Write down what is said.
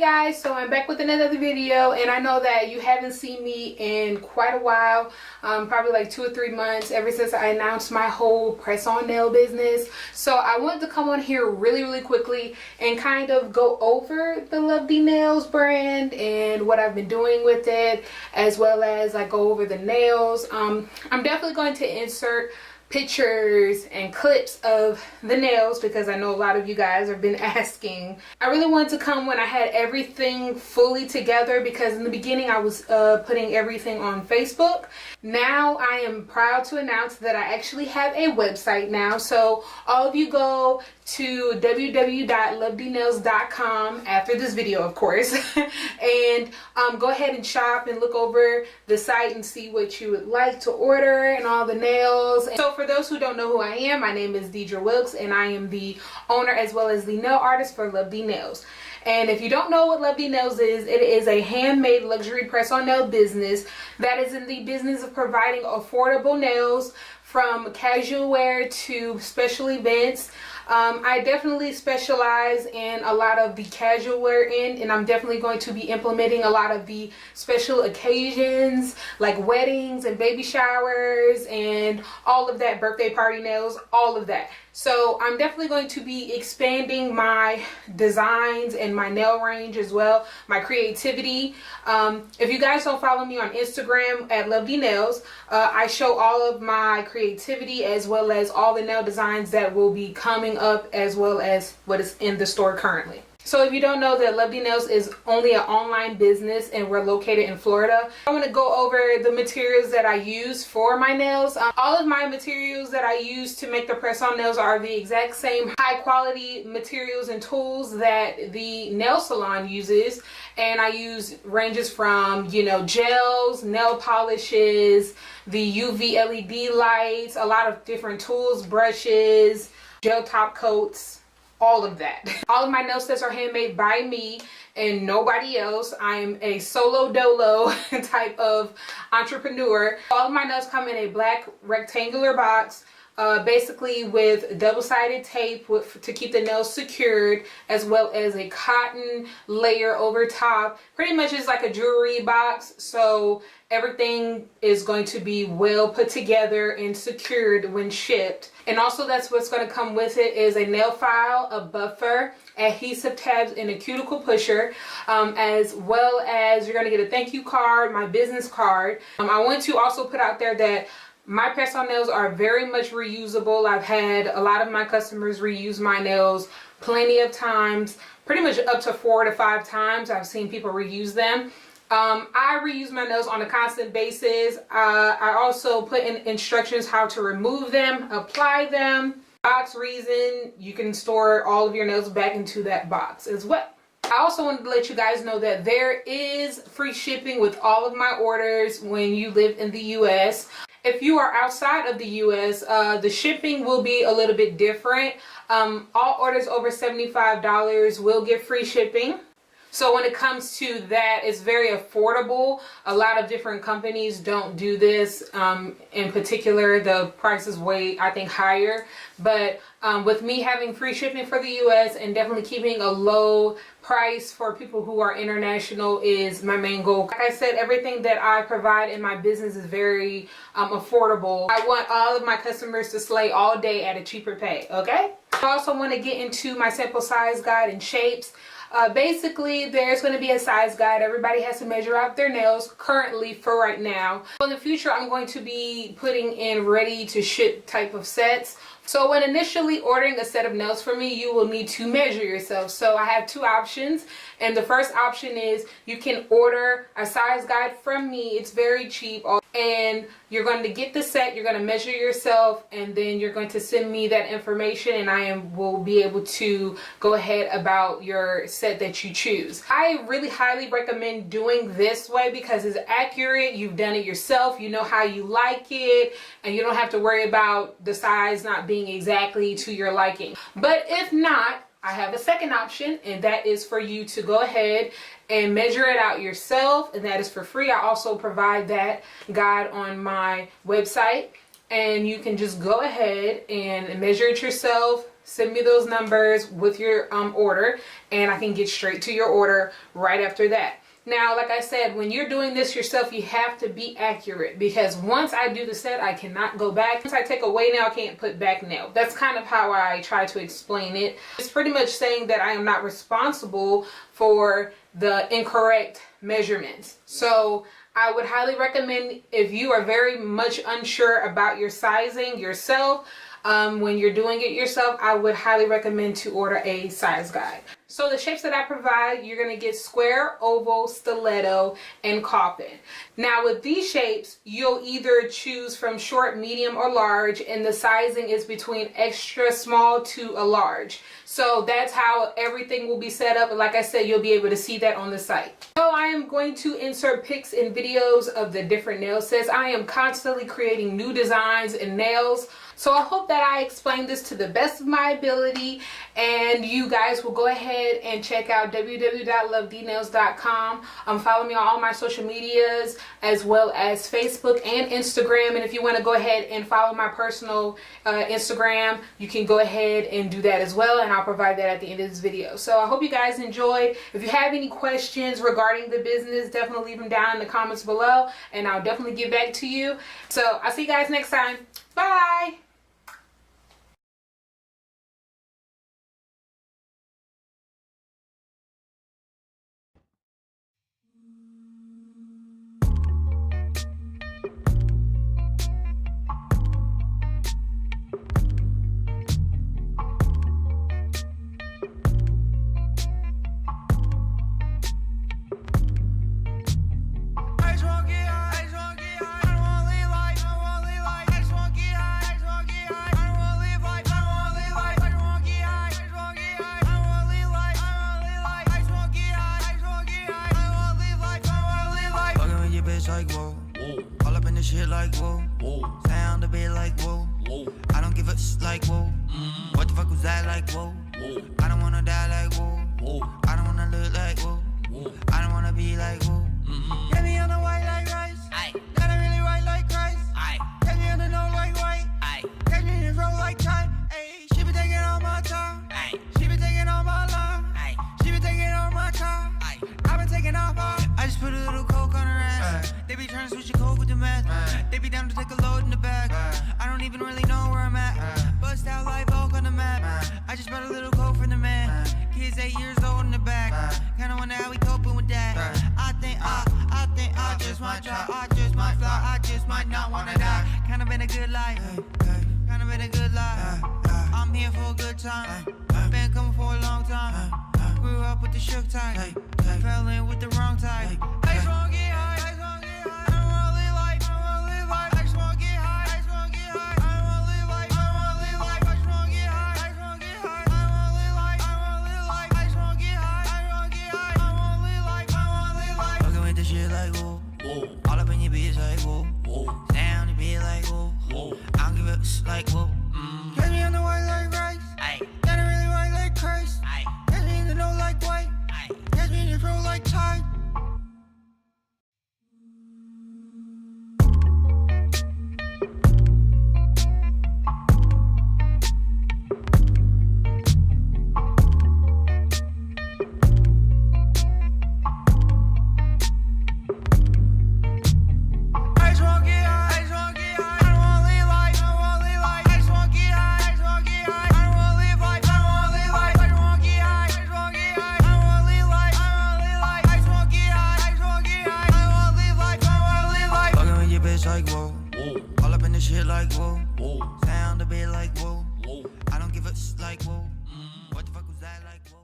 guys, so I'm back with another video, and I know that you haven't seen me in quite a while, probably like 2 or 3 months ever since I announced my whole press-on nail business. So I wanted to come on here really quickly and kind of go over the Dee Nails brand and what I've been doing with it, as well as like go over the nails. I'm definitely going to insert pictures and clips of the nails because I know a lot of you guys have been asking. I really wanted to come when I had everything fully together, because in the beginning I was putting everything on Facebook. Now I am proud to announce that I actually have a website now. So all of you go to www.lovedeenails.com after this video, of course, and go ahead and shop and look over the site and see what you would like to order and all the nails. So for those who don't know who I am, my name is Deidre Wilkes, and I am the owner as well as the nail artist for Dee Nails. And if you don't know what Dee Nails is, it is a handmade luxury press-on nail business that is in the business of providing affordable nails from casual wear to special events. I definitely specialize in a lot of the casual wear end, and I'm definitely going to be implementing a lot of the special occasions like weddings and baby showers and all of that, birthday party nails, all of that. So I'm definitely going to be expanding my designs and my nail range as well, my creativity. If you guys don't follow me on Instagram at Dee Nails, I show all of my creativity as well as all the nail designs that will be coming up, as well as what is in the store currently. So if you don't know, that Dee Nails is only an online business, and we're located in Florida. I want to go over the materials that I use for my nails. All of my materials that I use to make the press-on nails are the exact same high quality materials and tools that the nail salon uses. And I use ranges from, you know, gels, nail polishes, the UV LED lights, a lot of different tools, brushes, gel top coats, all of that. All of my nail sets are handmade by me and nobody else. I'm a solo dolo type of entrepreneur. All of my nails come in a black rectangular box, basically with double-sided tape to keep the nails secured, as well as a cotton layer over top. Pretty much it's like a jewelry box, so everything is going to be well put together and secured when shipped. And also that's what's going to come with it is a nail file, a buffer, adhesive tabs, and a cuticle pusher, as well as you're going to get a thank you card, my business card. I want to also put out there that my press-on nails are very much reusable. I've had a lot of my customers reuse my nails plenty of times, pretty much up to 4 to 5 times. I've seen people reuse them. I reuse my nails on a constant basis. I also put in instructions how to remove them, apply them. Box reason, you can store all of your nails back into that box as well. I also wanted to let you guys know that there is free shipping with all of my orders when you live in the US. If you are outside of the US, the shipping will be a little bit different. All orders over $75 will get free shipping. So when it comes to that, it's very affordable. A lot of different companies don't do this. In particular, the price is way, I think, higher. But with me having free shipping for the US and definitely keeping a low price for people who are international is my main goal. Like I said, everything that I provide in my business is very affordable. I want all of my customers to slay all day at a cheaper pay, okay? I also want to get into my sample size guide and shapes. Basically, there's going to be a size guide. Everybody has to measure out their nails currently for right now. In the future, I'm going to be putting in ready to ship type of sets. So when initially ordering a set of nails from me, you will need to measure yourself. So I have 2 options. And the first option is you can order a size guide from me. It's very cheap. And you're going to get the set, you're going to measure yourself, and then you're going to send me that information, and I will be able to go ahead about your set that you choose. I really highly recommend doing this way because it's accurate. You've done it yourself. You know how you like it, and you don't have to worry about the size not being exactly to your liking. But if not, I have a second option, and that is for you to go ahead and measure it out yourself, and that is for free. I also provide that guide on my website, and you can just go ahead and measure it yourself, send me those numbers with your order, and I can get straight to your order right after that. Now, like I said, when you're doing this yourself, you have to be accurate, because once I do the set, I cannot go back. Once I take away nail, I can't put back nail. That's kind of how I try to explain it. It's pretty much saying that I am not responsible for the incorrect measurements. So I would highly recommend, if you are very much unsure about your sizing yourself, when you're doing it yourself, I would highly recommend to order a size guide. So the shapes that I provide, you're going to get square, oval, stiletto, and coffin. Now with these shapes, you'll either choose from short, medium, or large, and the sizing is between extra small to a large. So that's how everything will be set up. And like I said, you'll be able to see that on the site. So I am going to insert pics and videos of the different nail sets. I am constantly creating new designs and nails. So I hope that I explained this to the best of my ability, and you guys will go ahead and check out www.lovedeenails.com. Follow me on all my social medias, as well as Facebook and Instagram. And if you want to go ahead and follow my personal Instagram, you can go ahead and do that as well, and I'll provide that at the end of this video. So I hope you guys enjoyed. If you have any questions regarding the business, definitely leave them down in the comments below, and I'll definitely get back to you. So I'll see you guys next time. Bye! Like whoa, all up in the shit like whoa, sound a bit like whoa, I don't give a like whoa, what the fuck was that like whoa, I don't wanna die like whoa, I don't wanna look like whoa, I don't wanna be like whoa, get me on the white like rice, got it really white like Christ, get me on the nose like white, get me in the roll like time, she be taking all my time, she be taking all my love, she be taking all my car, I been taking off all, I just put a little coke on her ass. They be trying to switch the coke with the math. They be down to take a load in the back. I don't even really know where I'm at. Bust out live oak on the map. I just bought a little coke from the man. Kids 8 years old in the back. Kinda wonder how we coping with that. I think I just might try. I just might fly. I just might not wanna die. Kinda been a good life. Kinda been a good life. I'm here for a good time. Been coming for a long time. Grew up with the shook type. Fell in with the wrong type. I just wanna get high. I just wanna get high. I don't wanna live life. I don't wanna live life. I just wanna get high. I just wanna get high. I don't wanna live life. I don't wanna live life. I just wanna get high. I just wanna get high. I don't wanna live life. I don't wanna live life. I just wanna get high. I just wanna get high. I don't wanna live life. I don't wanna live life. Fucking with the shit like whoa, all up in your bitch like whoa, down your bitch like whoa, I don't give a like whoa. Catch me on the white like rice, got it really white like Christ, catch me in the nose like white, catch me in the throat like Tide. Like whoa, all up in the shit like whoa, sound a bit like whoa, I don't give a like whoa, what the fuck was that like whoa.